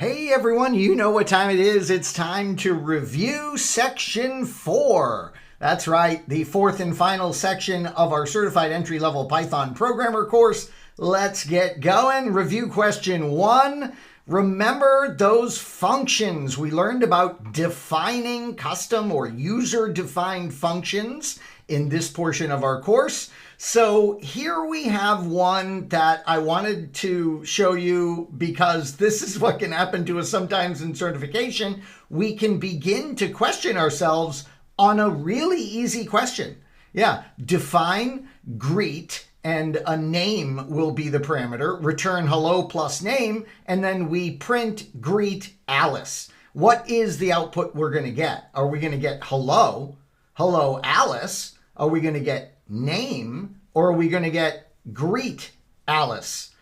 Hey everyone, you know what time it is. It's time to review section 4. That's right, the fourth and final section of our Certified Entry-Level Python Programmer course. Let's get going. Review question 1. Remember those functions. We learned about defining custom or user-defined functions in this portion of our course. So here we have one that I wanted to show you because this is what can happen to us sometimes in certification. We can begin to question ourselves on a really easy question. Yeah, define greet and a name will be the parameter, return hello plus name, and then we print greet Alice. What is the output we're going to get? Are we going to get hello Alice? Are we going to get name, or are we going to get greet Alice?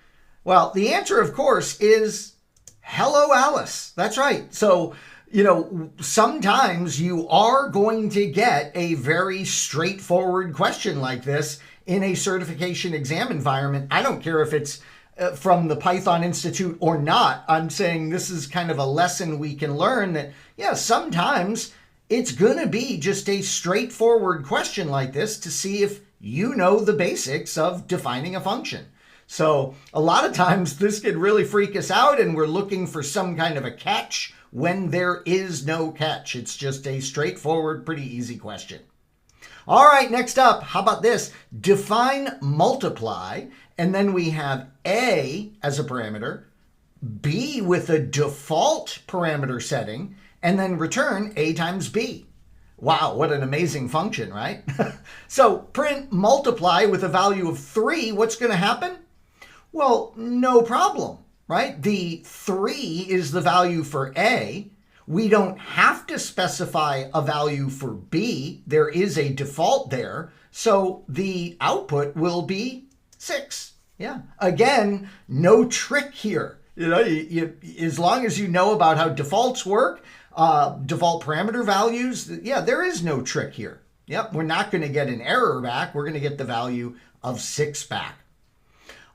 Well, the answer, of course, is hello Alice. That's right. So, sometimes you are going to get a very straightforward question like this in a certification exam environment. I don't care if it's from the Python Institute or not. I'm saying this is kind of a lesson we can learn that, sometimes it's going to be just a straightforward question like this to see if you know the basics of defining a function. So a lot of times this could really freak us out and we're looking for some kind of a catch when there is no catch. It's just a straightforward, pretty easy question. All right, next up, how about this? Define multiply, and then we have A as a parameter, B with a default parameter setting, and then return A times B. Wow, what an amazing function, right? So print multiply with a value of 3. What's going to happen? Well, no problem, right? The 3 is the value for A. We don't have to specify a value for B. There is a default there. So the output will be 6. Yeah. Again, no trick here. As long as you know about how defaults work, default parameter values, there is no trick here. Yep, we're not going to get an error back. We're going to get the value of 6 back.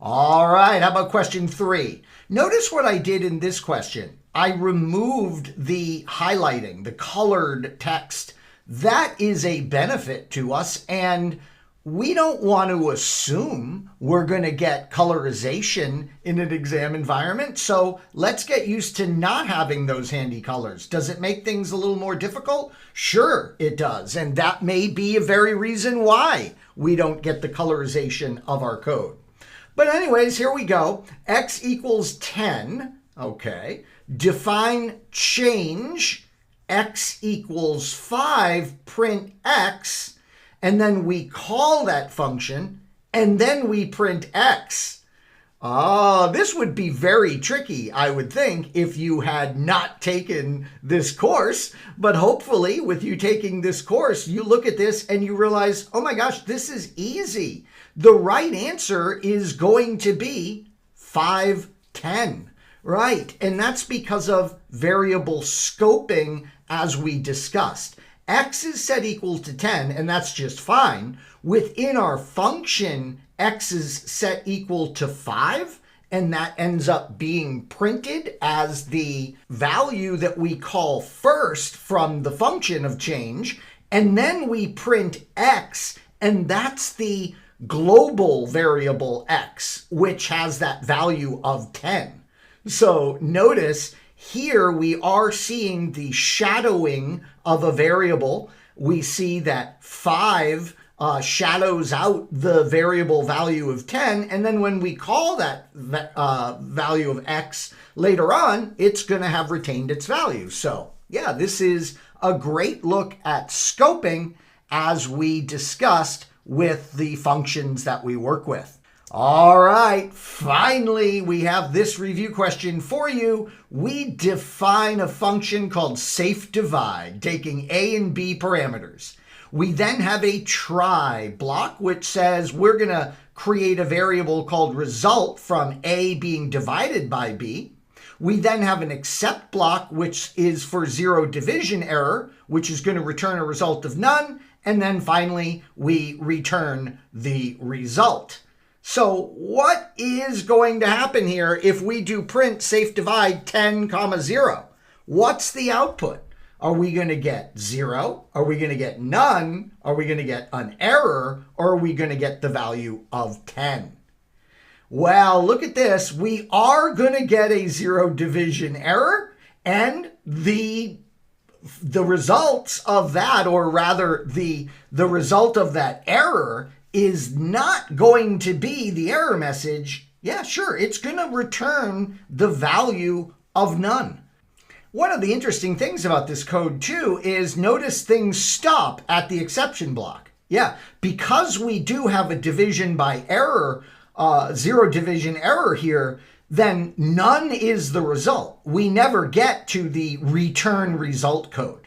All right, how about question 3? Notice what I did in this question. I removed the highlighting, the colored text. That is a benefit to us, and we don't want to assume we're going to get colorization in an exam environment. So let's get used to not having those handy colors. Does it make things a little more difficult? Sure, it does. And that may be a very reason why we don't get the colorization of our code. But anyways, here we go. X equals 10. Okay. Define change. X equals 5. Print X. And then we call that function, and then we print X. This would be very tricky, I would think, if you had not taken this course. But hopefully, with you taking this course, you look at this and you realize, oh my gosh, this is easy. The right answer is going to be 5, 10, right? And that's because of variable scoping, as we discussed. X is set equal to 10, and that's just fine. Within our function, X is set equal to 5, and that ends up being printed as the value that we call first from the function of change, and then we print X, and that's the global variable X, which has that value of 10. So notice here we are seeing the shadowing of a variable. We see that 5 shadows out the variable value of 10. And then when we call that value of X later on, it's going to have retained its value. So yeah, this is a great look at scoping as we discussed with the functions that we work with. All right, finally, we have this review question for you. We define a function called safe divide, taking A and B parameters. We then have a try block, which says we're going to create a variable called result from A being divided by B. We then have an except block, which is for zero division error, which is going to return a result of none. And then finally, we return the result. So what is going to happen here if we do print safe divide 10, 0? What's the output? Are we going to get 0? Are we going to get none? Are we going to get an error? Or are we going to get the value of 10? Well, look at this. We are going to get a 0 division error, and the results of that, or rather the result of that error, is not going to be the error message. Yeah, sure, it's going to return the value of none. One of the interesting things about this code too is notice things stop at the exception block. Yeah, because we do have a division by error, 0 division error here, then none is the result. We never get to the return result code.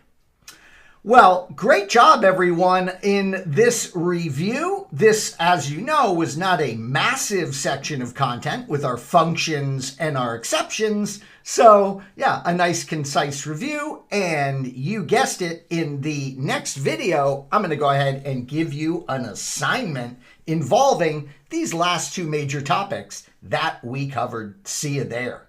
Well, great job, everyone, in this review. This, as you know, was not a massive section of content with our functions and our exceptions. So, yeah, a nice, concise review. And you guessed it, in the next video, I'm going to go ahead and give you an assignment involving these last two major topics that we covered. See you there.